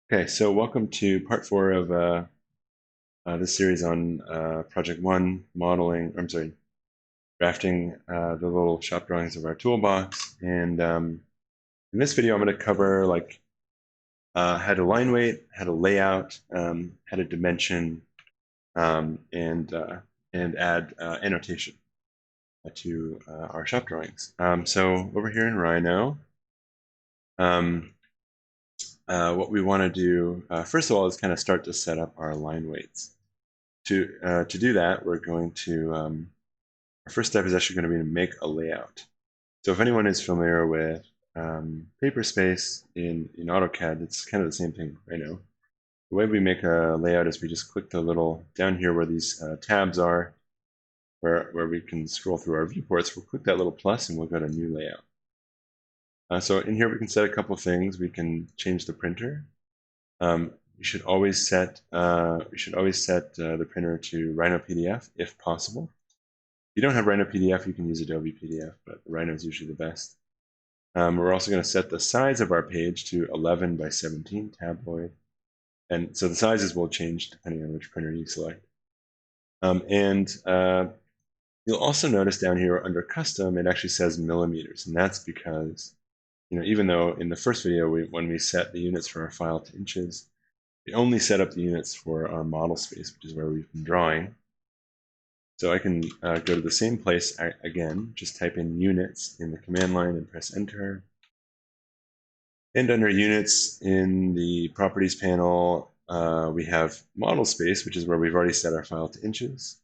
Okay, so welcome to part 4 of this series on Project 1, drafting the little shop drawings of our toolbox. And in this video, I'm going to cover how to line weight, how to layout, how to dimension, and add annotation to our shop drawings. So over here in Rhino, um, what we want to do, first of all, is kind of start to set up our line weights. To do that, we're going to, our first step is actually going to be to make a layout. So if anyone is familiar with Paperspace in AutoCAD, it's kind of the same thing right now. The way we make a layout is we just click the little, down here where these tabs are, where we can scroll through our viewports, we'll click that little plus and we'll go to New Layout. So in here we can set a couple things. We can change the printer. We should always set the printer to Rhino PDF if possible. If you don't have Rhino PDF, you can use Adobe PDF, but Rhino is usually the best. We're also going to set the size of our page to 11 by 17 tabloid, and so the sizes will change depending on which printer you select. You'll also notice down here under custom, it actually says millimeters, and that's because, even though in the first video when we set the units for our file to inches, we only set up the units for our model space, which is where we've been drawing. So I can go to the same place again, just type in units in the command line and press enter. And under units in the properties panel, we have model space, which is where we've already set our file to inches.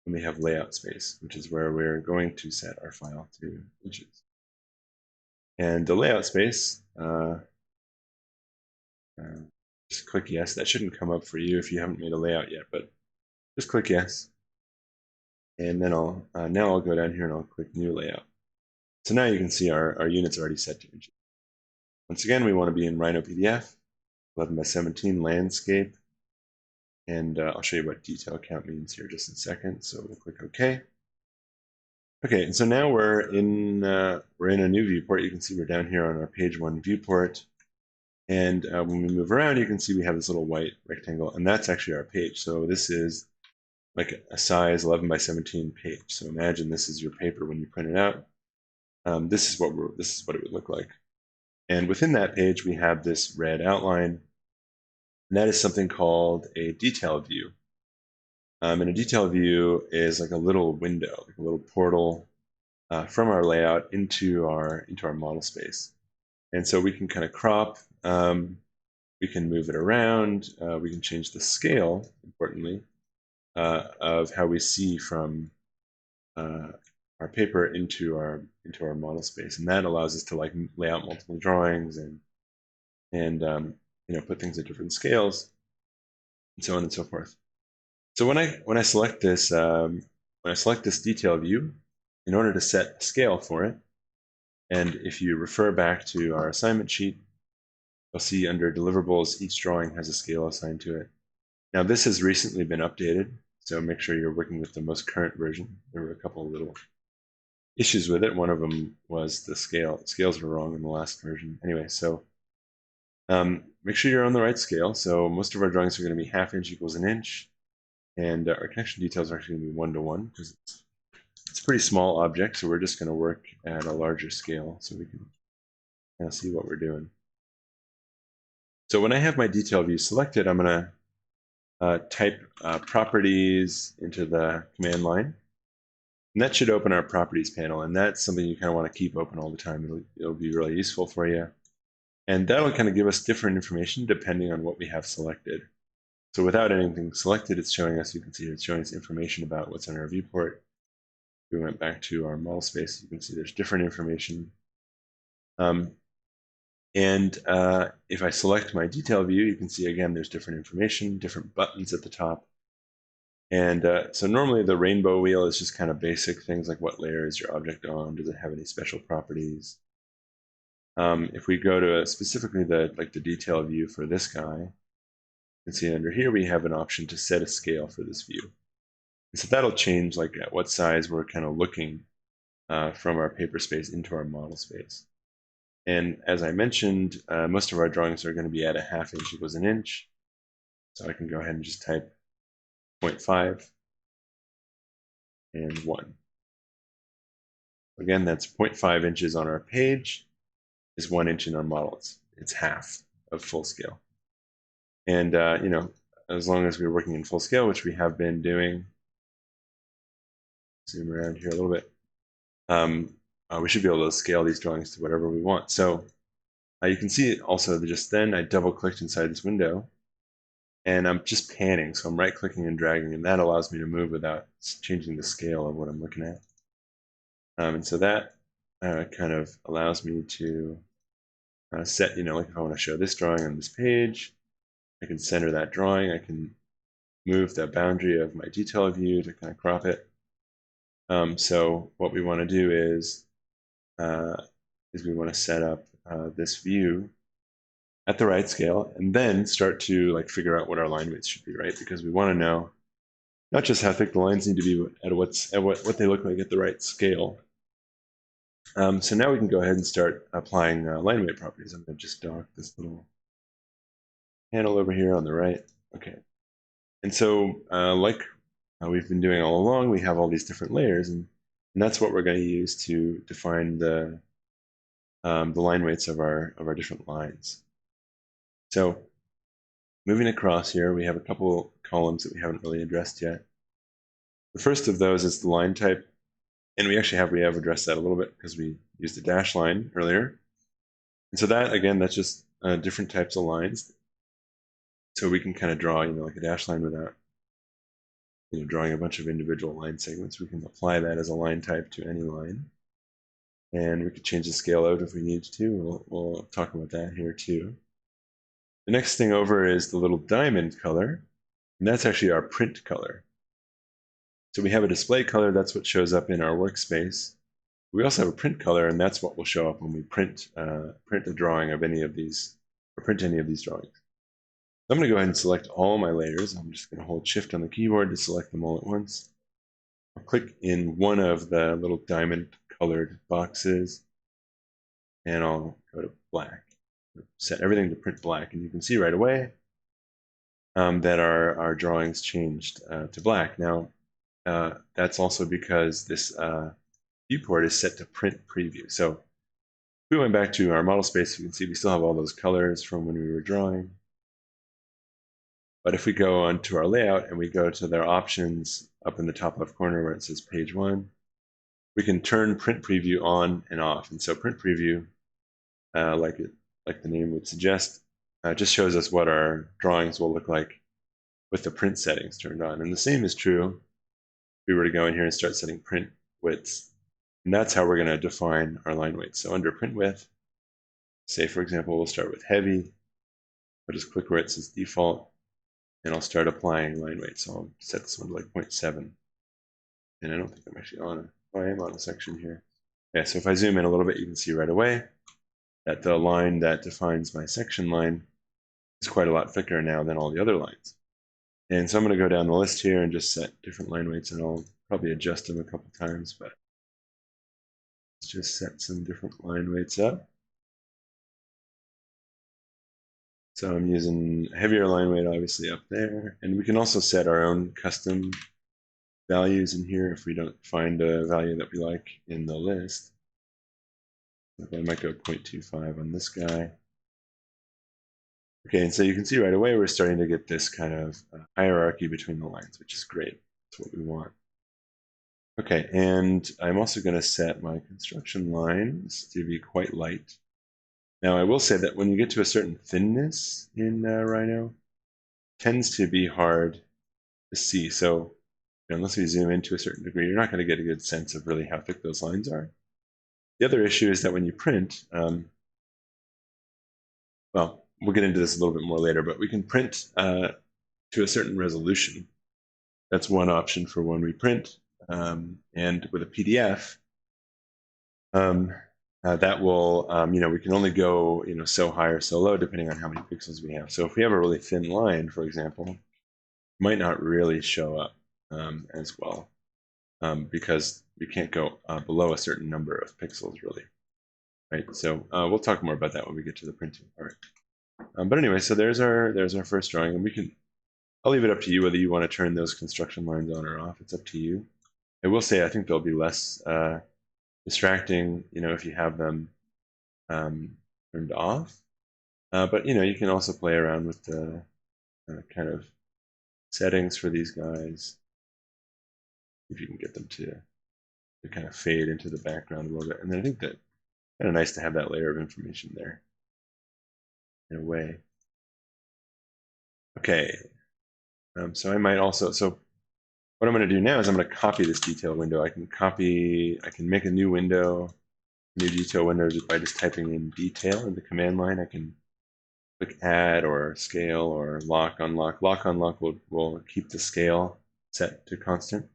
And we have layout space, which is where we're going to set our file to inches. And the layout space, just click yes. That shouldn't come up for you if you haven't made a layout yet, but just click yes. And then now I'll go down here and I'll click new layout. So now you can see our units already set to inches. Once again, we want to be in Rhino PDF, 11 by 17 landscape. And I'll show you what detail count means here just in a second. So we'll click OK. Okay, and so now we're in a new viewport. You can see we're down here on our page 1 viewport. And when we move around, you can see we have this little white rectangle, and that's actually our page. So this is like a size 11 by 17 page. So imagine this is your paper when you print it out. This is what it would look like. And within that page, we have this red outline, and that is something called a detail view. And a detail view is like a little window, like a little portal from our layout into our model space. And so we can kind of crop, we can move it around, we can change the scale, importantly, of how we see from our paper into our model space, and that allows us to like lay out multiple drawings and put things at different scales, and so on and so forth. So when I select this detail view, in order to set a scale for it, and if you refer back to our assignment sheet, you'll see under deliverables each drawing has a scale assigned to it. Now this has recently been updated, so make sure you're working with the most current version. There were a couple of little issues with it. One of them was the scales were wrong in the last version. Anyway, so make sure you're on the right scale. So most of our drawings are going to be 1/2 inch equals 1 inch, and our connection details are actually going to be 1:1 because it's a pretty small object. So we're just going to work at a larger scale so we can kind of see what we're doing. So when I have my detail view selected, I'm going to type properties into the command line. And that should open our properties panel, and that's something you kind of want to keep open all the time. It'll be really useful for you. And that'll kind of give us different information depending on what we have selected. So without anything selected, it's showing us, you can see it's showing us information about what's on our viewport. If we went back to our model space, you can see there's different information. If I select my detail view, you can see again there's different information, different buttons at the top. And so normally the rainbow wheel is just kind of basic things like what layer is your object on, does it have any special properties. If we go to specifically the detail view for this guy, you can see under here we have an option to set a scale for this view. And so that'll change like at what size we're kind of looking from our paper space into our model space. And as I mentioned, most of our drawings are going to be at a 1/2 inch equals an inch. So I can go ahead and just type 0.5 and 1. Again, that's 0.5 inches on our page is 1 inch in our model. It's half of full scale. And, as long as we're working in full scale, which we have been doing, zoom around here a little bit, we should be able to scale these drawings to whatever we want. So you can see also that just then I double-clicked inside this window, and I'm just panning. So I'm right-clicking and dragging, and that allows me to move without changing the scale of what I'm looking at. And so that kind of allows me to set, like if I want to show this drawing on this page, I can center that drawing. I can move the boundary of my detail view to kind of crop it. So what we want to do is we want to set up this view at the right scale, and then start to figure out what our line weights should be, right? Because we want to know not just how thick the lines need to be, at what they look like at the right scale. So now we can go ahead and start applying line weight properties. I'm going to just dock this little panel over here on the right. Okay. And so like we've been doing all along, we have all these different layers, and that's what we're going to use to define the line weights of our different lines. So moving across here, we have a couple columns that we haven't really addressed yet. The first of those is the line type, and we have addressed that a little bit because we used a dash line earlier. And so that, again, that's just different types of lines. So we can kind of draw, like a dash line without, drawing a bunch of individual line segments. We can apply that as a line type to any line. And we could change the scale out if we need to. We'll talk about that here too. The next thing over is the little diamond color, and that's actually our print color. So we have a display color, that's what shows up in our workspace. We also have a print color, and that's what will show up when we print a drawing of any of these, or print any of these drawings. So I'm going to go ahead and select all my layers. I'm just going to hold Shift on the keyboard to select them all at once. I'll click in one of the little diamond colored boxes, and I'll go to black. Set everything to print black, and you can see right away that our drawings changed to black. Now, that's also because this viewport is set to print preview. So if we went back to our model space, you can see we still have all those colors from when we were drawing. But if we go onto our layout and we go to their options up in the top left corner where it says page 1, we can turn print preview on and off. And so print preview, like the name would suggest, just shows us what our drawings will look like with the print settings turned on. And the same is true if we were to go in here and start setting print widths. And that's how we're going to define our line weights. So under print width, say for example, we'll start with heavy. I'll just click where it says default, and I'll start applying line weight. So I'll set this one to 0.7. And I don't think I'm actually on I am on a section here. Yeah, so if I zoom in a little bit, you can see right away that the line that defines my section line is quite a lot thicker now than all the other lines. And so I'm going to go down the list here and just set different line weights, and I'll probably adjust them a couple times, but let's just set some different line weights up. So I'm using heavier line weight obviously up there, and we can also set our own custom values in here if we don't find a value that we like in the list. I might go 0.25 on this guy. Okay, and so you can see right away we're starting to get this kind of hierarchy between the lines, which is great. That's what we want. Okay, and I'm also going to set my construction lines to be quite light. Now I will say that when you get to a certain thinness in Rhino, it tends to be hard to see. So unless we zoom in to a certain degree, you're not going to get a good sense of really how thick those lines are. The other issue is that when you print, well, we'll get into this a little bit more later, but we can print to a certain resolution. That's one option for when we print. And with a PDF, that will, we can only go, so high or so low depending on how many pixels we have. So if we have a really thin line, for example, it might not really show up as well because we can't go below a certain number of pixels, really. right? So we'll talk more about that when we get to the printing part. But anyway, so there's our first drawing, and I'll leave it up to you whether you want to turn those construction lines on or off. It's up to you. I will say I think they'll be less distracting, if you have them turned off. But you can also play around with the kind of settings for these guys. If you can get them to kind of fade into the background a little bit. And then I think that kind of nice to have that layer of information there in a way. Okay. So I might also, so what I'm going to do now is I'm going to copy this detail window. I can make a new window, new detail window by just typing in detail in the command line. I can click add or scale or lock, unlock. Lock, unlock will keep the scale set to constant.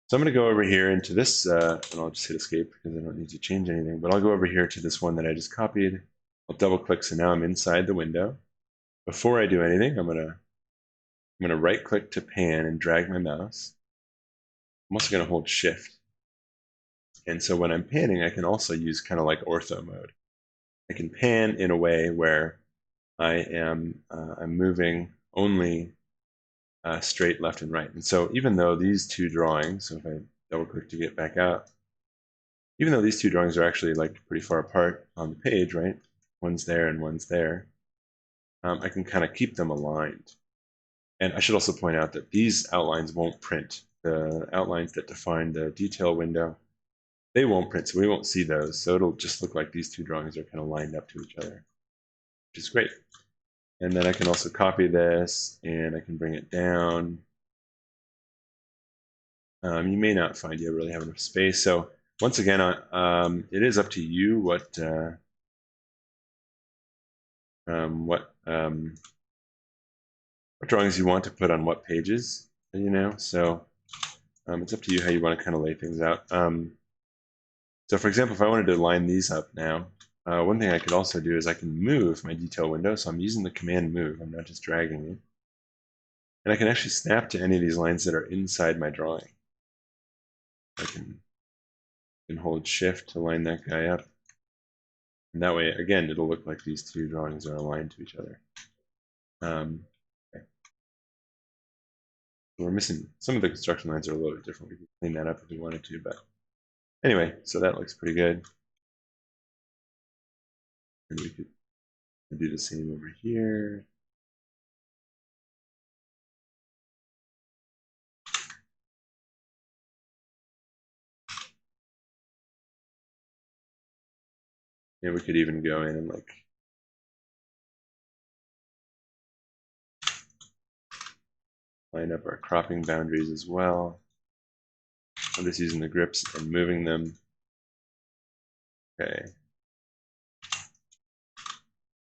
So I'm going to go over here into this, and I'll just hit escape because I don't need to change anything, but I'll go over here to this one that I just copied. I'll double click, so now I'm inside the window. Before I do anything, I'm going to right click to pan and drag my mouse. I'm also going to hold shift. And so when I'm panning, I can also use kind of like ortho mode. I can pan in a way where I'm moving only straight left and right. And so even though these two drawings, so if I double click to get back out, even though these two drawings are actually like pretty far apart on the page, right? One's there and one's there. I can kind of keep them aligned. And I should also point out that these outlines won't print. The outlines that define the detail window, they won't print, so we won't see those. So it'll just look like these two drawings are kind of lined up to each other, which is great. And then I can also copy this, and I can bring it down. You may not find you really have enough space. So once again, it is up to you what drawings you want to put on what pages, So it's up to you how you want to kind of lay things out. So for example, if I wanted to line these up now, one thing I could also do is I can move my detail window. So I'm using the command move. I'm not just dragging it. And I can actually snap to any of these lines that are inside my drawing. I can hold shift to line that guy up. And that way, again, it'll look like these two drawings are aligned to each other. Okay. We're missing, some of the construction lines are a little bit different. We can clean that up if we wanted to, but anyway, so that looks pretty good. And we could do the same over here. And we could even go in and like line up our cropping boundaries as well. I'm just using the grips and moving them. Okay.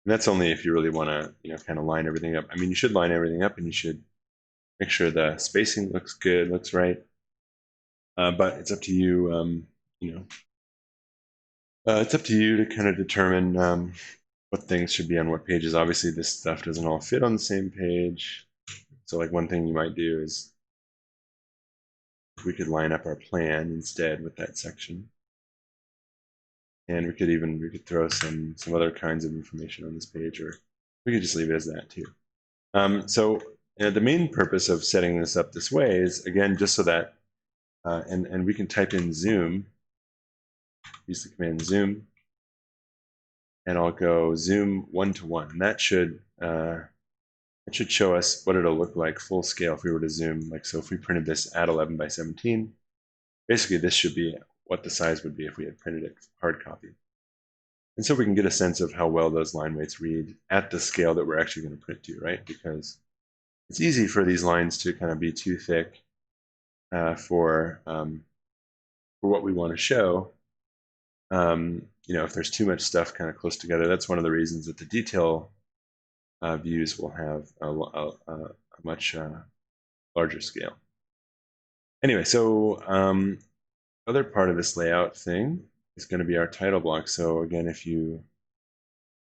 And that's only if you really want to, kind of line everything up. I mean, you should line everything up, and you should make sure the spacing looks good, looks right. But it's up to you, it's up to you to kind of determine what things should be on what pages. Obviously, this stuff doesn't all fit on the same page. So like one thing you might do is we could line up our plan instead with that section. And we could throw some other kinds of information on this page, or we could just leave it as that too. So the main purpose of setting this up this way is, again, just so that, and we can type in zoom, use the command zoom, and I'll go zoom 1:1. And that should show us what it'll look like full scale if we were to zoom. Like, so if we printed this at 11 by 17, basically this should be what the size would be if we had printed it hard copy. And so we can get a sense of how well those line weights read at the scale that we're actually going to print to, right? Because it's easy for these lines to kind of be too thick for what we want to show. If there's too much stuff kind of close together, that's one of the reasons that the detail views will have a much larger scale. Anyway, so other part of this layout thing is going to be our title block. So again, if you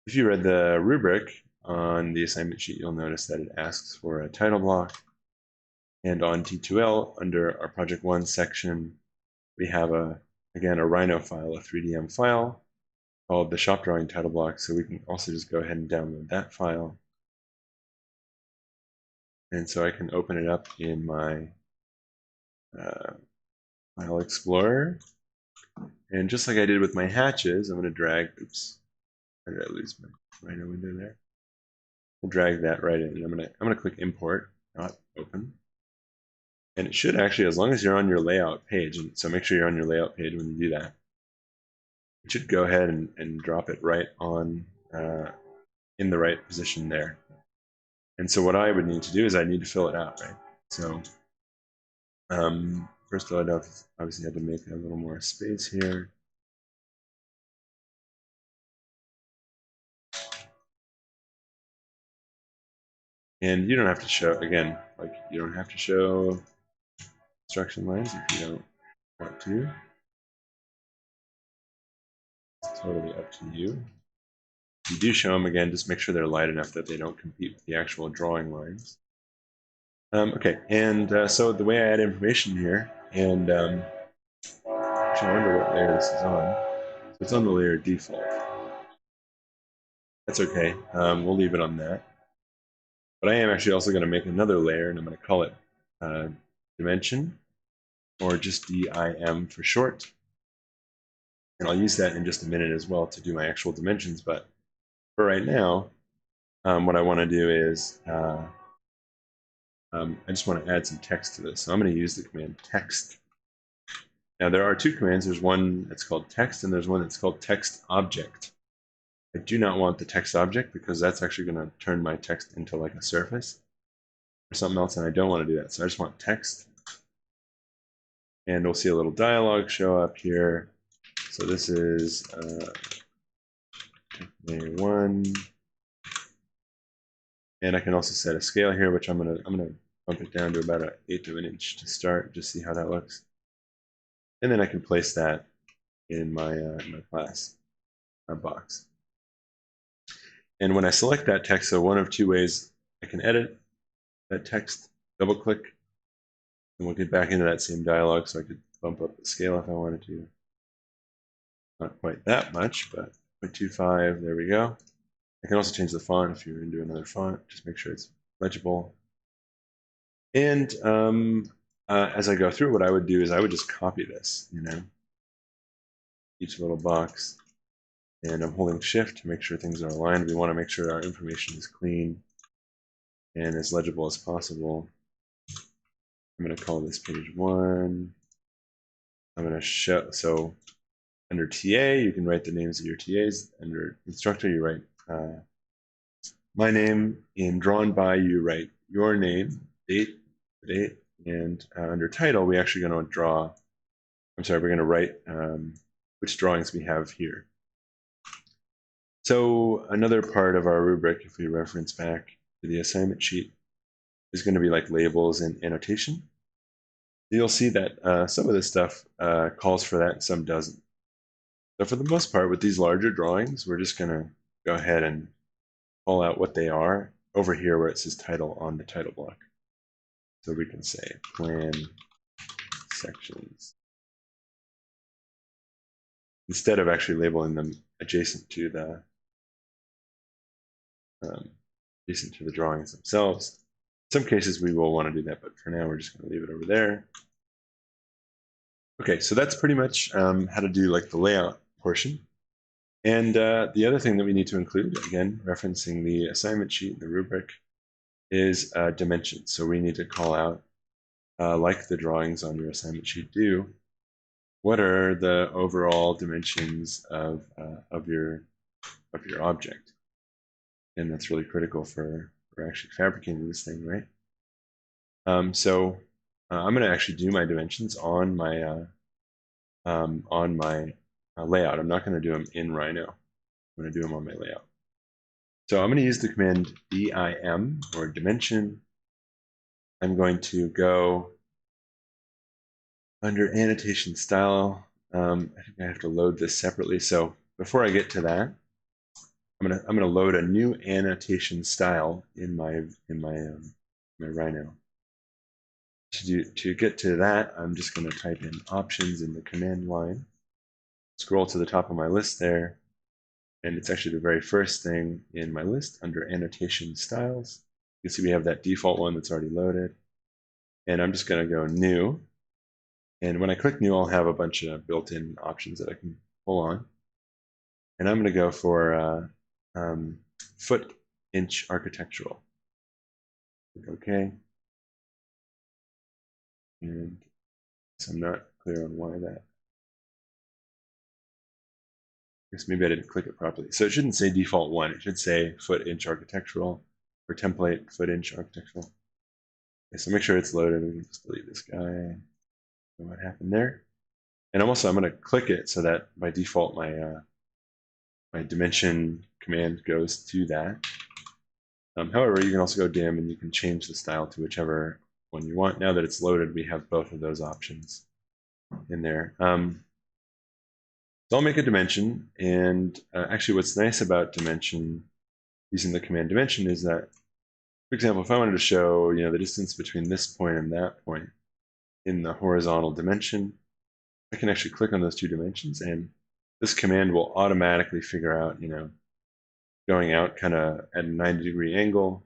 read the rubric on the assignment sheet, you'll notice that it asks for a title block. And on T2L, under our Project 1 section, we have again a Rhino file, a 3DM file. called the shop drawing title block, so we can also just go ahead and download that file. And so I can open it up in my File Explorer. And just like I did with my hatches, I'm going to drag, oops, how did I lose my Rhino window there? I'll drag that right in. I'm going to click Import, not Open. And it should actually, as long as you're on your layout page, and so make sure you're on your layout page when you do that, it should go ahead and drop it right on in the right position there. And so what I would need to do is I need to fill it out, right? So first of all, I'd obviously have to make a little more space here. And you don't have to show, again, like you don't have to show instruction lines if you don't want to. It's totally up to you. If you do show them, again, just make sure they're light enough that they don't compete with the actual drawing lines. Okay, and so the way I add information here, and actually I wonder what layer this is on. So it's on the layer default. That's okay, we'll leave it on that. But I am actually also going to make another layer, and I'm going to call it dimension, or just DIM for short. And I'll use that in just a minute as well to do my actual dimensions. But for right now, what I want to do is I just want to add some text to this. So I'm going to use the command text. Now there are two commands. There's one that's called text, and there's one that's called text object. I do not want the text object because that's actually going to turn my text into like a surface or something else, and I don't want to do that. So I just want text. And we'll see a little dialog show up here. So this is layer 1. And I can also set a scale here, which I'm gonna bump it down to about 1/8 of an inch to start, just see how that looks. And then I can place that in my my class box. And when I select that text, so one of two ways I can edit that text, double click, and we'll get back into that same dialog, so I could bump up the scale if I wanted to. Not quite that much, but 0.25, there we go. I can also change the font if you're into another font, just make sure it's legible. And as I go through, what I would do is I would just copy this, each little box. And I'm holding Shift to make sure things are aligned. We want to make sure our information is clean and as legible as possible. I'm going to call this page 1. I'm going to show, so under TA, you can write the names of your TAs. Under instructor, you write my name. In drawn by, you write your name, date, and under title, we're actually going to draw, we're going to write which drawings we have here. So another part of our rubric, if we reference back to the assignment sheet, is going to be like labels and annotation. You'll see that some of this stuff calls for that and some doesn't. So for the most part, with these larger drawings, we're just going to go ahead and call out what they are over here where it says title on the title block. So we can say plan sections, instead of actually labeling them adjacent to the drawings themselves. In some cases we will want to do that, but for now we're just going to leave it over there. Okay, so that's pretty much how to do like the layout portion. And the other thing that we need to include, again, referencing the assignment sheet and the rubric, is dimensions. So we need to call out, like the drawings on your assignment sheet do, what are the overall dimensions of your object? And that's really critical for actually fabricating this thing, right? So I'm going to actually do my dimensions on my layout. I'm not going to do them in Rhino. I'm going to do them on my layout. So I'm going to use the command DIM, or dimension. I'm going to go under Annotation Style. I think I have to load this separately. So before I get to that, I'm gonna load a new annotation style in my Rhino. To get to that, I'm just going to type in options in the command line. Scroll to the top of my list there, And it's actually the very first thing in my list under Annotation Styles. You can see we have that default one that's already loaded. And I'm just going to go New. And when I click New, I'll have a bunch of built-in options that I can pull on. And I'm going to go for foot inch architectural. Click OK. And so I'm not clear on why that. I guess maybe I didn't click it properly. So it shouldn't say default 1. It should say foot inch architectural or template foot inch architectural. Okay, so make sure it's loaded. We can just delete this guy. What happened there? And I'm going to click it so that by default my dimension command goes to that. However, you can also go dim and you can change the style to whichever one you want. Now that it's loaded, we have both of those options in there. So I'll make a dimension, and actually what's nice about dimension, using the command dimension, is that, for example, if I wanted to show the distance between this point and that point in the horizontal dimension, I can actually click on those two dimensions, and this command will automatically figure out, going out kind of at a 90-degree angle,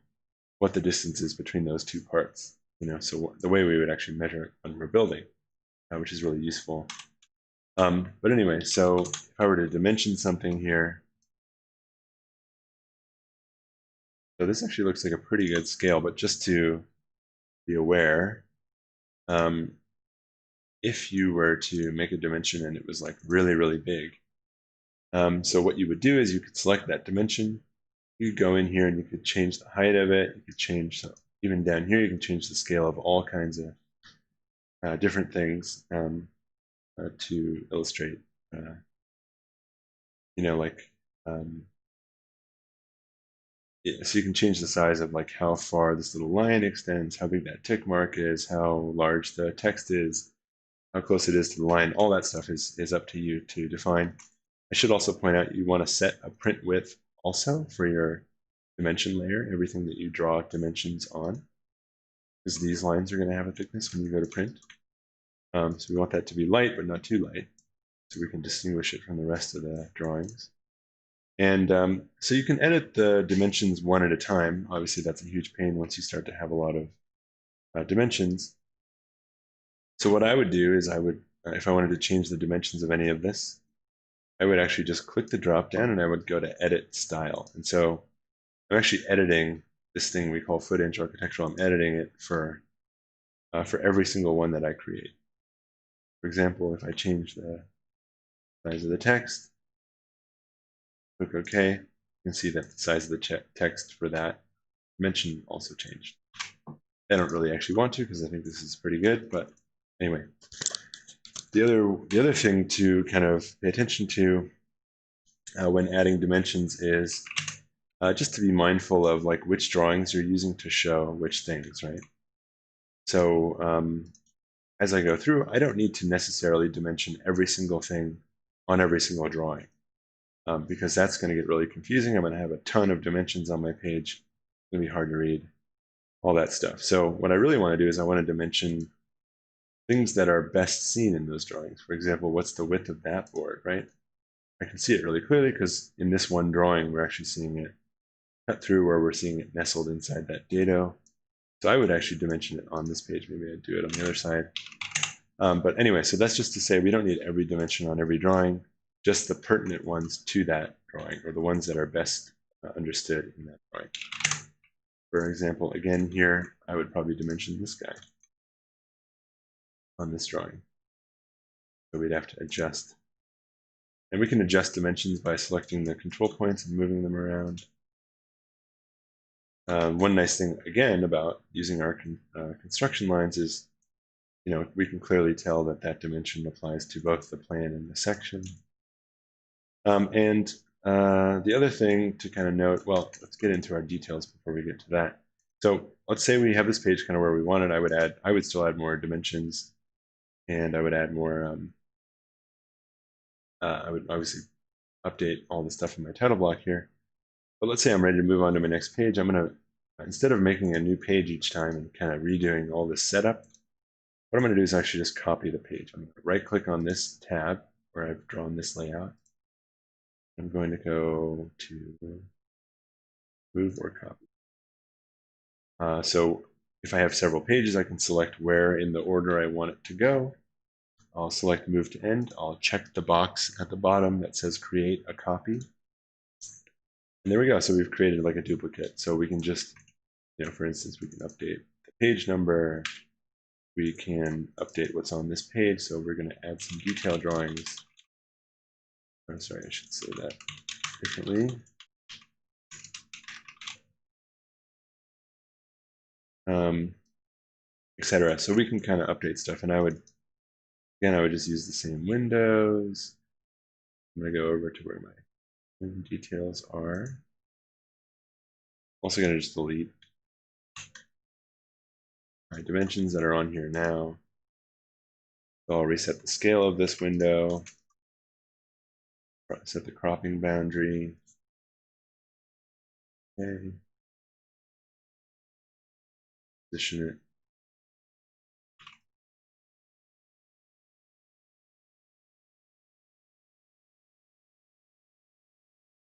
what the distance is between those two parts. So the way we would actually measure it when we're building, which is really useful. But anyway, so if I were to dimension something here, so this actually looks like a pretty good scale, but just to be aware, if you were to make a dimension and it was like really, really big, so what you would do is you could select that dimension, you could go in here and you could change the height of it, you could change, so even down here, you can change the scale of all kinds of different things to illustrate, so you can change the size of like how far this little line extends, how big that tick mark is, how large the text is, how close it is to the line. All that stuff is up to you to define. I should also point out you want to set a print width also for your dimension layer, everything that you draw dimensions on, because these lines are going to have a thickness when you go to print. So we want that to be light, but not too light, so we can distinguish it from the rest of the drawings. And so you can edit the dimensions one at a time. Obviously, that's a huge pain once you start to have a lot of dimensions. So what I would do is I would, if I wanted to change the dimensions of any of this, I would actually just click the drop down and I would go to Edit Style. And so I'm actually editing this thing we call foot inch architectural. I'm editing it for every single one that I create. For example, if I change the size of the text, click OK, you can see that the size of the text for that dimension also changed. I don't really actually want to because I think this is pretty good, but anyway. The other thing to kind of pay attention to when adding dimensions is just to be mindful of like which drawings you're using to show which things, right? So as I go through, I don't need to necessarily dimension every single thing on every single drawing because that's going to get really confusing. I'm going to have a ton of dimensions on my page. It's going to be hard to read, all that stuff. So what I really want to do is I want to dimension things that are best seen in those drawings. For example, what's the width of that board, right? I can see it really clearly because in this one drawing, we're actually seeing it cut through where we're seeing it nestled inside that dado. So I would actually dimension it on this page. Maybe I'd do it on the other side. But anyway, so that's just to say we don't need every dimension on every drawing, just the pertinent ones to that drawing, or the ones that are best understood in that drawing. For example, again here, I would probably dimension this guy on this drawing. So we'd have to adjust. And we can adjust dimensions by selecting the control points and moving them around. One nice thing, again, about using our construction lines is, we can clearly tell that that dimension applies to both the plan and the section. And the other thing to kind of note, well, let's get into our details before we get to that. So let's say we have this page kind of where we want it. I would still add more dimensions, and I would add more. I would obviously update all the stuff in my title block here. But let's say I'm ready to move on to my next page. I'm going to, instead of making a new page each time and kind of redoing all this setup, what I'm going to do is actually just copy the page. I'm going to right-click on this tab where I've drawn this layout. I'm going to go to move or copy. So if I have several pages, I can select where in the order I want it to go. I'll select move to end. I'll check the box at the bottom that says create a copy. And there we go. So we've created like a duplicate. So we can just, for instance, we can update the page number. We can update what's on this page. So we're going to add some detail drawings. I'm sorry, I should say that differently. Etc. So we can kind of update stuff. And I would just use the same windows. I'm going to go over to where my details are. Also going to just delete my dimensions that are on here now. So I'll reset the scale of this window, set the cropping boundary. Okay. Position it.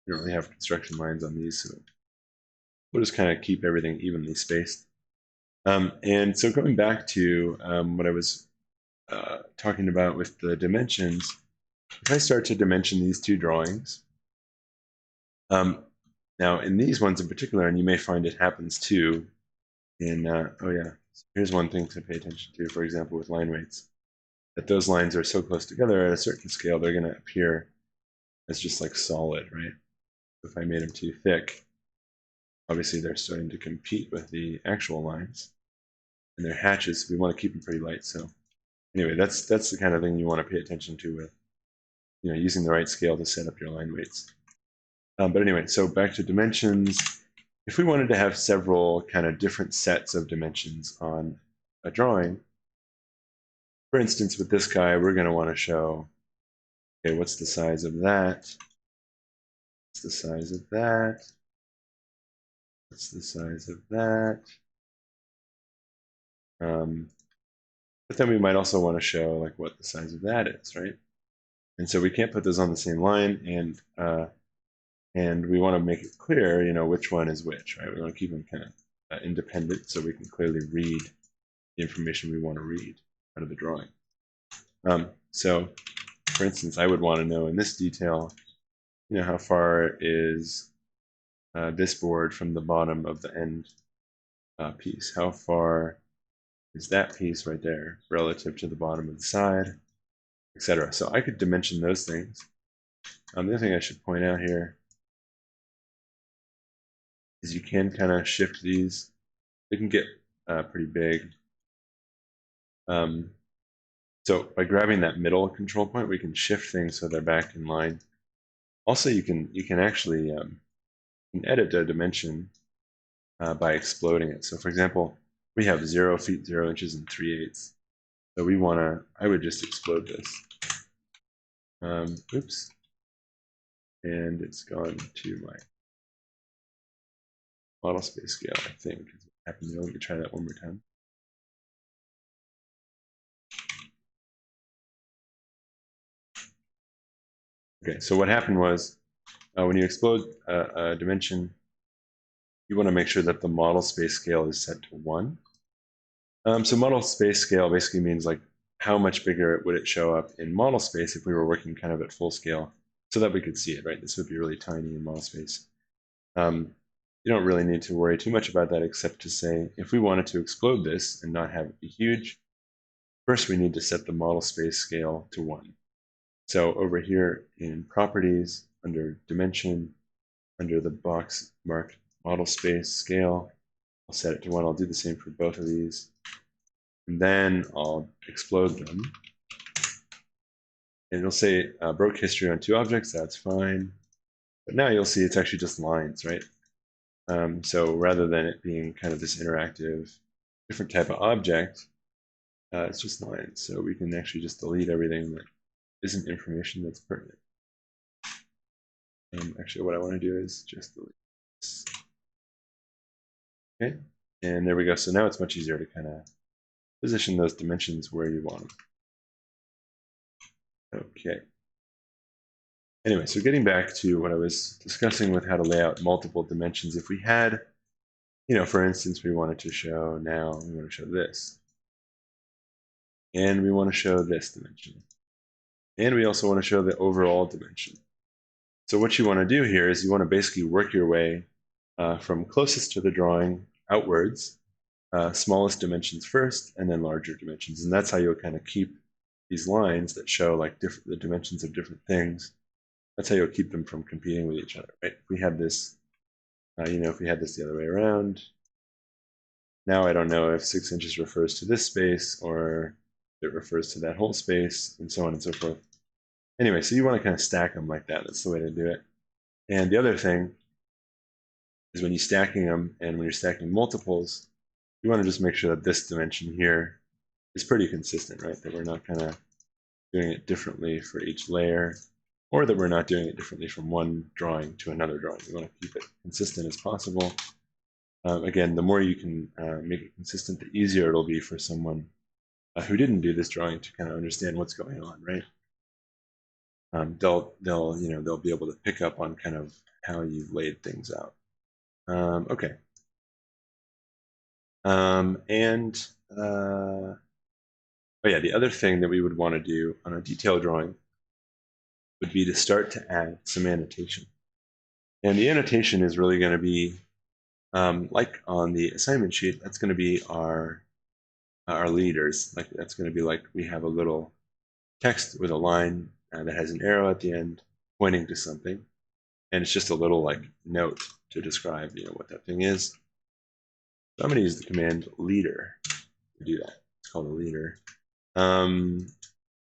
We don't really have construction lines on these, so we'll just kind of keep everything evenly spaced. And so going back to what I was talking about with the dimensions, if I start to dimension these two drawings, now in these ones in particular, and you may find it happens too, oh yeah, here's one thing to pay attention to, for example, with line weights, that those lines are so close together at a certain scale, they're going to appear as just like solid, right? If I made them too thick, obviously they're starting to compete with the actual lines. And they're hatches, we want to keep them pretty light. So anyway, that's the kind of thing you want to pay attention to with using the right scale to set up your line weights. But anyway, so back to dimensions. If we wanted to have several kind of different sets of dimensions on a drawing, for instance, with this guy, we're going to want to show, okay, what's the size of that? What's the size of that? What's the size of that? But then we might also want to show like what the size of that is, right? And so we can't put those on the same line, and we want to make it clear, which one is which, right? We want to keep them kind of independent so we can clearly read the information we want to read out of the drawing. So, for instance, I would want to know in this detail, how far is this board from the bottom of the end piece? How far is that piece right there relative to the bottom of the side, etc. So I could dimension those things. The other thing I should point out here is you can kind of shift these. They can get pretty big. So by grabbing that middle control point, we can shift things so they're back in line. Also, you can actually edit the dimension by exploding it. So for example, we have 0 feet, 0 inches, and 3/8. So I would just explode this. Oops. And it's gone to my model space scale, I think. Let me try that one more time. Okay, so what happened was when you explode a dimension, you want to make sure that the model space scale is set to 1. So model space scale basically means like how much bigger would it show up in model space if we were working kind of at full scale so that we could see it, right? This would be really tiny in model space. You don't really need to worry too much about that except to say if we wanted to explode this and not have it be huge, first we need to set the model space scale to 1. So over here in properties, under dimension, under the box marked model space scale, I'll set it to 1. I'll do the same for both of these. And then I'll explode them. And it'll say broke history on 2 objects, that's fine. But now you'll see it's actually just lines, right? So rather than it being kind of this interactive, different type of object, it's just lines. So we can actually just delete everything that isn't information that's pertinent. Actually, what I want to do is just delete this. Okay, and there we go. So now it's much easier to kind of position those dimensions where you want them. Okay. Anyway, so getting back to what I was discussing with how to lay out multiple dimensions, if we had, for instance, we want to show this, and we want to show this dimension, and we also want to show the overall dimension. So what you want to do here is you want to basically work your way from closest to the drawing outwards, smallest dimensions first, and then larger dimensions. And that's how you'll kind of keep these lines that show like the dimensions of different things. That's how you'll keep them from competing with each other, right? If we had this, if we had this the other way around, now I don't know if 6 inches refers to this space or it refers to that whole space, and so on and so forth. Anyway, so you want to kind of stack them like that. That's the way to do it. And the other thing is when you're stacking them and when you're stacking multiples, you want to just make sure that this dimension here is pretty consistent, right? That we're not kind of doing it differently for each layer, or that we're not doing it differently from one drawing to another drawing. You want to keep it consistent as possible. Again, the more you can make it consistent, the easier it'll be for someone who didn't do this drawing to kind of understand what's going on, right? They'll be able to pick up on kind of how you've laid things out. Okay. Oh yeah, the other thing that we would want to do on a detail drawing would be to start to add some annotation. And the annotation is really going to be, like on the assignment sheet, that's going to be our leaders. Like that's going to be like we have a little text with a line that has an arrow at the end pointing to something. And it's just a little like note to describe, what that thing is. So I'm going to use the command leader to do that. It's called a leader.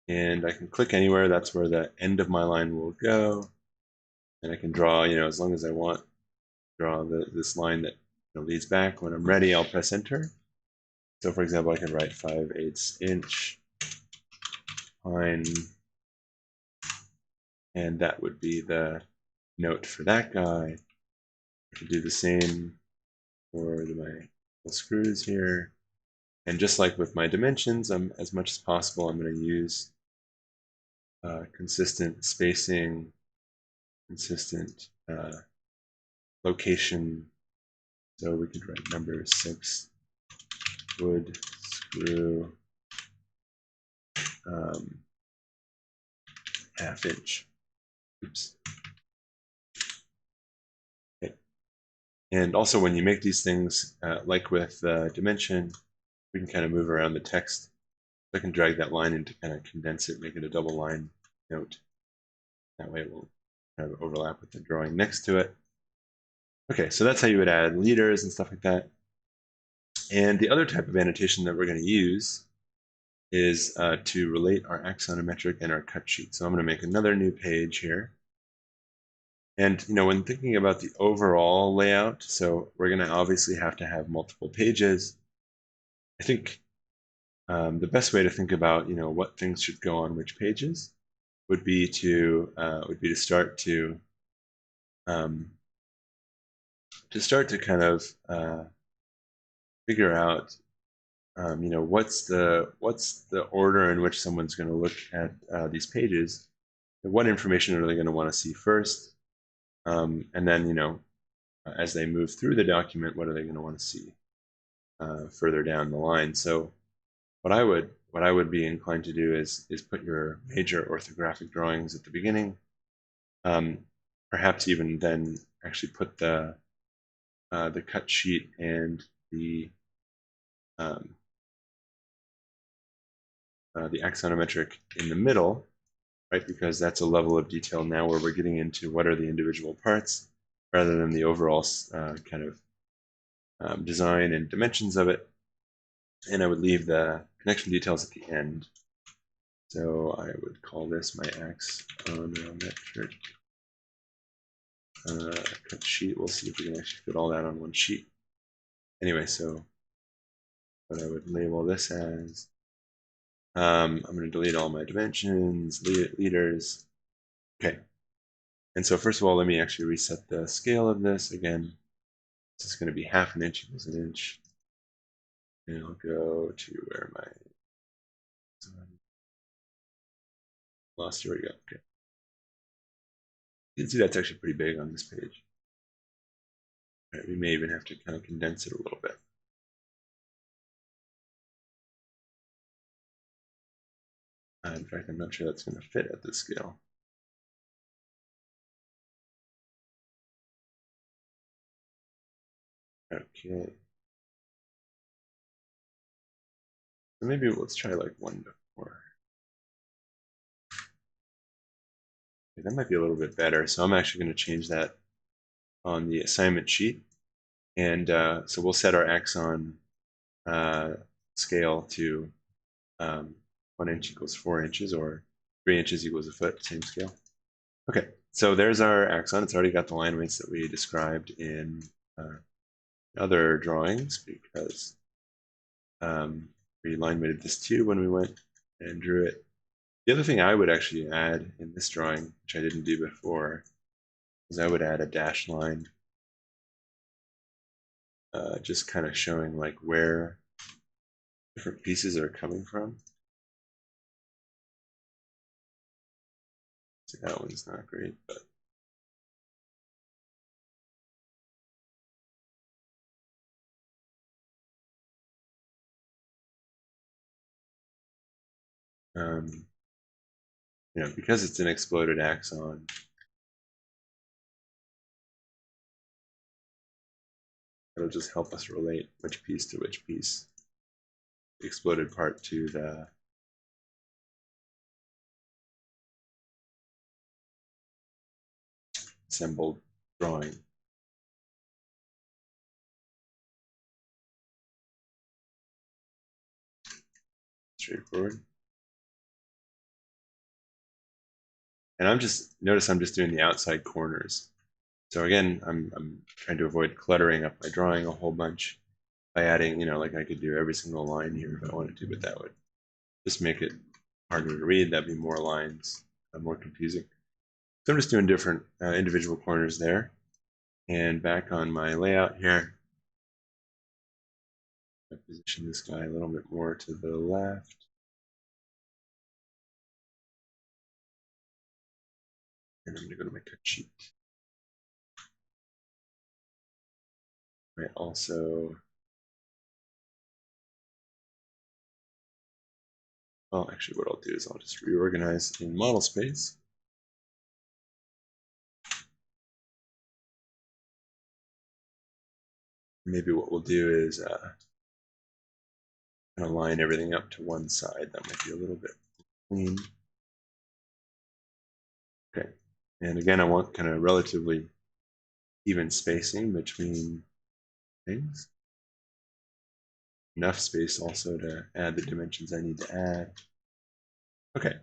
And I can click anywhere. That's where the end of my line will go. And I can draw, as long as I want, draw this line that leads back. When I'm ready, I'll press enter. So for example, I can write 5/8 inch pine, and that would be the note for that guy. I can do the same for my screws here. And just like with my dimensions, as much as possible, I'm going to use consistent spacing, consistent location. So we could write number 6 wood screw 1/2 inch. Oops. Okay. And also when you make these things, like with dimension, we can kind of move around the text. I can drag that line in to kind of condense it, make it a double line note. That way it won't kind of overlap with the drawing next to it. Okay, so that's how you would add leaders and stuff like that. And the other type of annotation that we're going to use is to relate our axonometric and our cut sheet. So I'm going to make another new page here. And when thinking about the overall layout, so we're going to obviously have to have multiple pages. I think the best way to think about what things should go on which pages would be to start to kind of figure out what's the order in which someone's going to look at these pages, and what information are they going to want to see first, and then as they move through the document, what are they going to want to see further down the line. So what I would be inclined to do is put your major orthographic drawings at the beginning, perhaps even then actually put the cut sheet and the axonometric in the middle, right? Because that's a level of detail now where we're getting into what are the individual parts rather than the overall kind of design and dimensions of it. And I would leave the connection details at the end. So I would call this my axonometric cut sheet. We'll see if we can actually fit all that on one sheet. Anyway, so what I would label this as, I'm going to delete all my dimensions, leaders. Okay. And so first of all, let me actually reset the scale of this. Again, this is going to be 1/2 inch equals an inch. And I'll go to where my lost. Here we go. Okay. You can see that's actually pretty big on this page. Right, we may even have to kind of condense it a little bit. In fact, I'm not sure that's going to fit at this scale. Okay. So maybe let's try like 1 to 4. Okay, that might be a little bit better. So I'm actually going to change that on the assignment sheet. And so we'll set our Axon scale to 1 inch equals 4 inches, or 3 inches equals a foot, same scale. Okay, so there's our Axon. It's already got the line weights that we described in other drawings, because we line weighted this too when we went and drew it. The other thing I would actually add in this drawing, which I didn't do before, is I would add a dash line, just kind of showing like where different pieces are coming from. See, that one's not great, but because it's an exploded axon, it'll just help us relate which piece to which piece. The exploded part to the assembled drawing. Straightforward. And notice I'm just doing the outside corners. So again, I'm trying to avoid cluttering up my drawing a whole bunch by adding, like I could do every single line here if I wanted to, but that would just make it harder to read. That'd be more lines, more confusing. So I'm just doing different individual corners there. And back on my layout here, I position this guy a little bit more to the left. And I'm going to go to my cut sheet. I also, well, actually what I'll do is I'll just reorganize in model space. Maybe what we'll do is kind of line everything up to one side. That might be a little bit clean. Okay, and again, I want kind of relatively even spacing between things. Enough space also to add the dimensions I need to add. Okay.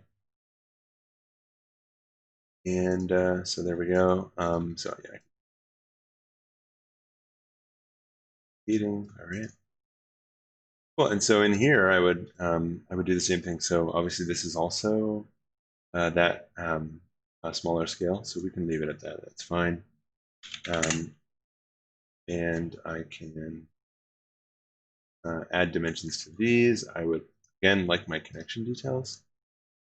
And so there we go. So yeah, heating. All right. Well, and so in here, I would do the same thing. So obviously, this is also that a smaller scale, so we can leave it at that. That's fine. And I can add dimensions to these. I would, again, like my connection details,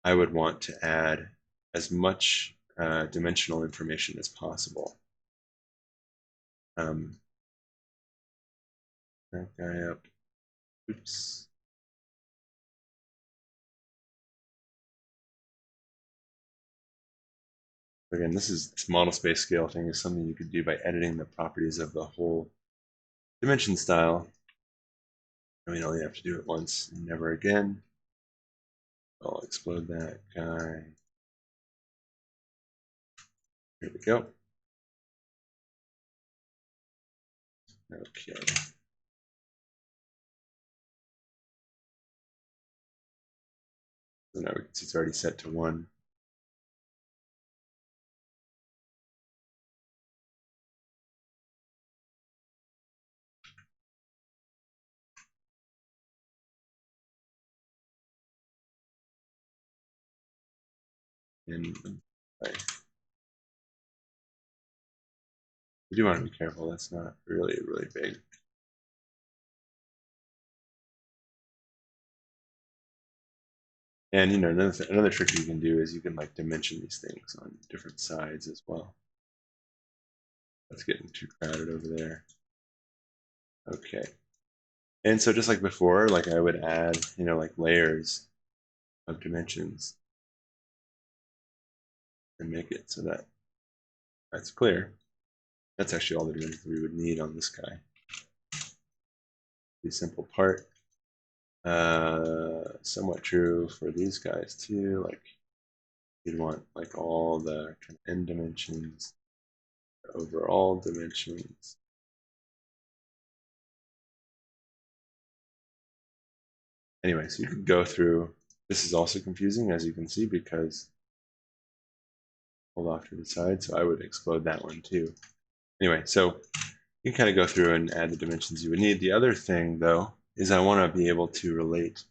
I would want to add as much dimensional information as possible. That guy up. Oops. Again, this model space scale thing is something you could do by editing the properties of the whole dimension style. And we only have to do it once and never again. I'll explode that guy. Here we go. Okay. So now we can see it's already set to 1. And we do want to be careful. That's not really, really big. And another trick you can do is you can like dimension these things on different sides as well. That's getting too crowded over there. Okay. And so just like before, like I would add, like layers of dimensions and make it so that that's clear. That's actually all the dimensions we would need on this guy. The simple part. Somewhat true for these guys too. Like you'd want like all the kind of end dimensions, overall dimensions. Anyway, so you could go through. This is also confusing, as you can see, because hold off to the side. So I would explode that one too. Anyway, so you can kind of go through and add the dimensions you would need. The other thing, though, is I want to be able to relate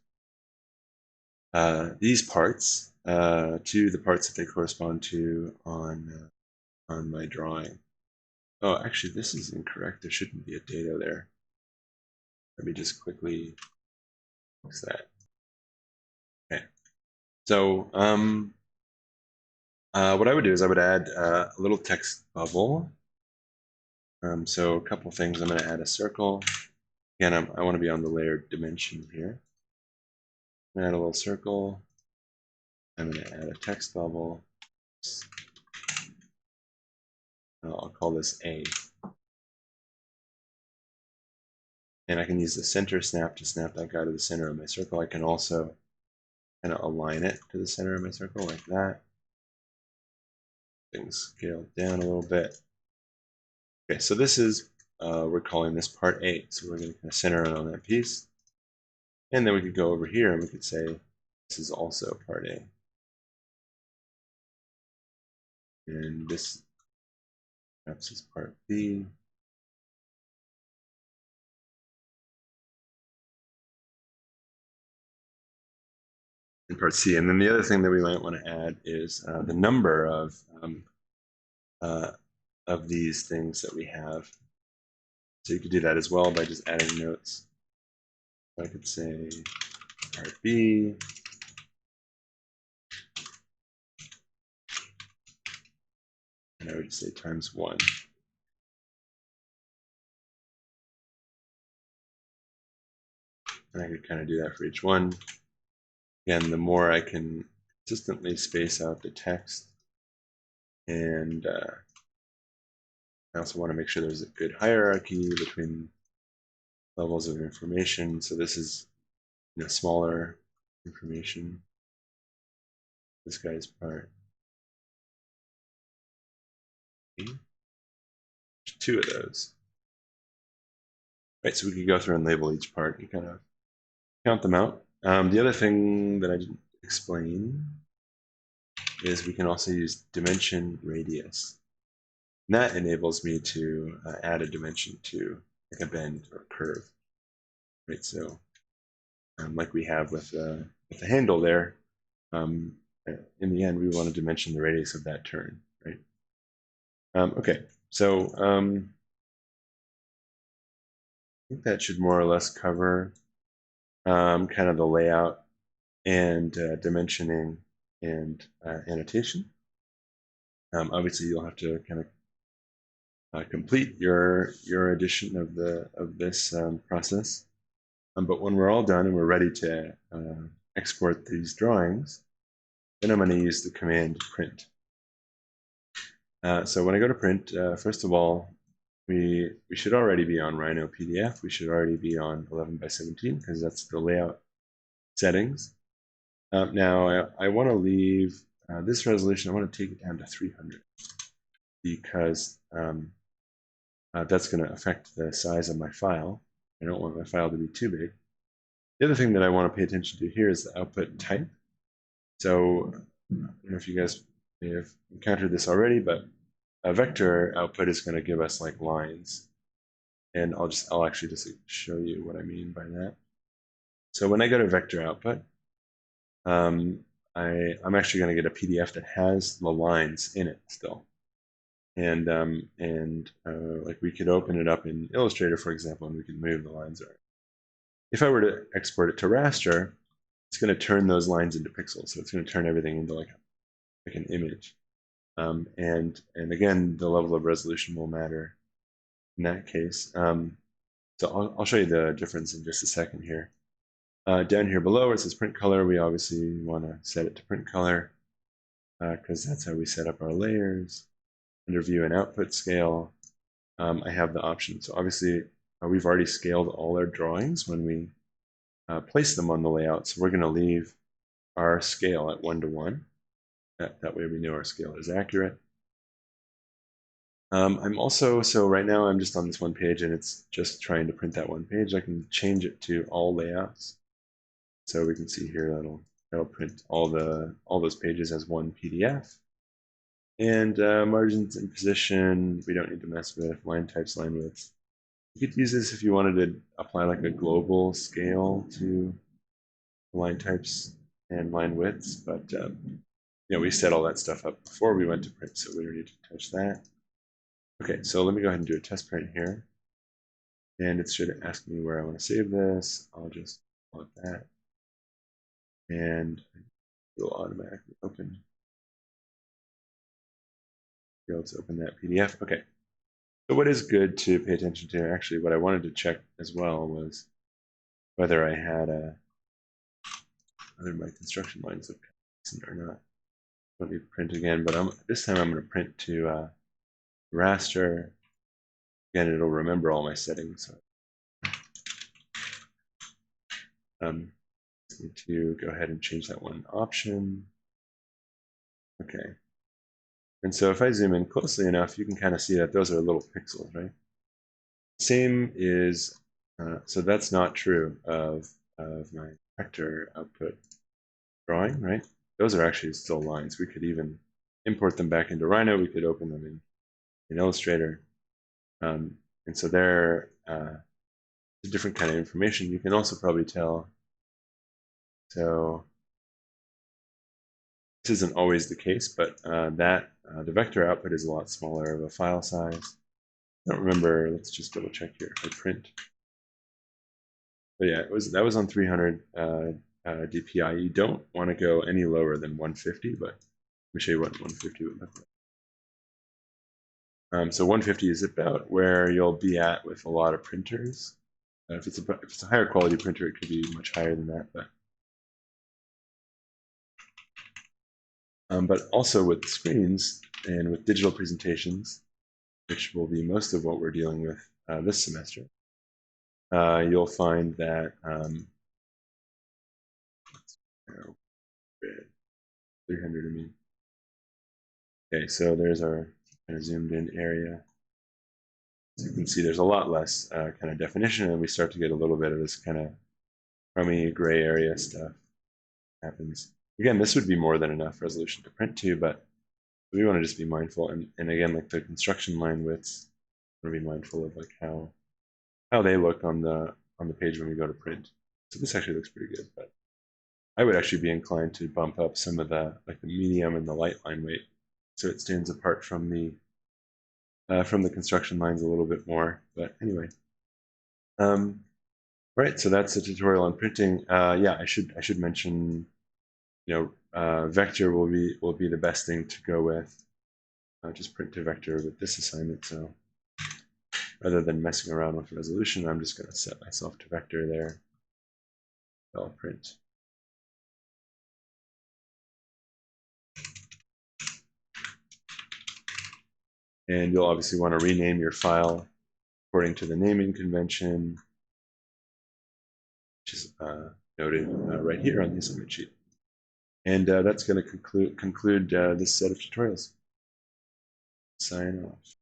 these parts to the parts that they correspond to on my drawing. Oh, actually, this is incorrect. There shouldn't be a data there. Let me just quickly fix that. Okay. So what I would do is I would add a little text bubble. So a couple things. I'm going to add a circle. Again, I want to be on the layered dimension here. I'm going to add a little circle. I'm going to add a text bubble. I'll call this A. And I can use the center snap to snap that guy to the center of my circle. I can also kind of align it to the center of my circle like that. Things scaled down a little bit. Okay, so this is, we're calling this part A. So we're going to kind of center it on that piece. And then we could go over here and we could say, this is also part A. And this perhaps is part B. And part C. And then the other thing that we might want to add is the number of these things that we have. So you could do that as well by just adding notes. So I could say part B. And I would just say times 1. And I could kind of do that for each one. Again, the more I can consistently space out the text, and I also want to make sure there's a good hierarchy between levels of information. So this is smaller information. This guy's part A. There's 2 of those. Right, so we could go through and label each part and kind of count them out. The other thing that I didn't explain is we can also use dimension radius. And that enables me to add a dimension to like a bend or a curve. Right, so like we have with the handle there, in the end we want to dimension the radius of that turn, right? Okay, so I think that should more or less cover kind of the layout and dimensioning and annotation. Obviously, you'll have to kind of complete your edition of this process. But when we're all done and we're ready to export these drawings, then I'm going to use the command print. So when I go to print, first of all, we should already be on Rhino PDF. We should already be on 11 by 17 because that's the layout settings. Now I want to leave this resolution. I want to take it down to 300 because that's going to affect the size of my file. I don't want my file to be too big. The other thing that I want to pay attention to here is the output type. So I don't know if you guys may have encountered this already, but a vector output is going to give us like lines. And I'll actually just show you what I mean by that. So when I go to vector output, I'm actually going to get a PDF that has the lines in it still. And like we could open it up in Illustrator, for example, and we could move the lines around. If I were to export it to raster, it's going to turn those lines into pixels. So it's going to turn everything into like an image. And again, the level of resolution will matter in that case. So I'll show you the difference in just a second here. Down here below where it says print color, we obviously want to set it to print color because that's how we set up our layers. Under view and output scale, I have the option. So obviously, we've already scaled all our drawings when we place them on the layout. So we're going to leave our scale at 1:1. That way we know our scale is accurate. I'm also, so right now I'm just on this one page and it's just trying to print that one page. I can change it to all layouts. So we can see here that'll print all those pages as one PDF. And margins and position, we don't need to mess with. Line types, line widths. You could use this if you wanted to apply like a global scale to line types and line widths, but we set all that stuff up before we went to print, so we don't need to touch that. Okay, so let me go ahead and do a test print here. And it should ask me where I want to save this. I'll just call it that. And it will automatically open. Let's open that PDF. Okay. So what is good to pay attention to? Actually, what I wanted to check as well was whether I had whether my construction lines look decent or not. Let me print again, but this time I'm going to print to raster. Again, it'll remember all my settings. So need to go ahead and change that one option. Okay. And so if I zoom in closely enough, you can kind of see that those are little pixels, right? Same is, so that's not true of my vector output drawing, right? Those are actually still lines. We could even import them back into Rhino. We could open them in Illustrator. And so they're a different kind of information. You can also probably tell. So this isn't always the case, but the vector output is a lot smaller of a file size. I don't remember. Let's just double check here. If I print. But yeah, that was on 300 DPI. You don't want to go any lower than 150, but let me show you what 150 would look like. So 150 is about where you'll be at with a lot of printers. If it's a higher quality printer, it could be much higher than that. But also with screens and with digital presentations, which will be most of what we're dealing with this semester, you'll find that 300, I mean. Okay, so there's our kind of zoomed in area. So you can see there's a lot less kind of definition, and we start to get a little bit of this kind of crummy gray area stuff happens. Again, this would be more than enough resolution to print to, but we want to just be mindful. And again, like the construction line widths, we want to be mindful of like how they look on the page when we go to print. So this actually looks pretty good, but I would actually be inclined to bump up some of the like the medium and the light line weight, so it stands apart from the construction lines a little bit more. But anyway, right. So that's a tutorial on printing. Yeah, I should mention, vector will be the best thing to go with. Just print to vector with this assignment. So rather than messing around with resolution, I'm just going to set myself to vector there. I'll print. And you'll obviously want to rename your file according to the naming convention, which is noted right here on the assignment sheet. And that's going to conclude this set of tutorials. Sign off.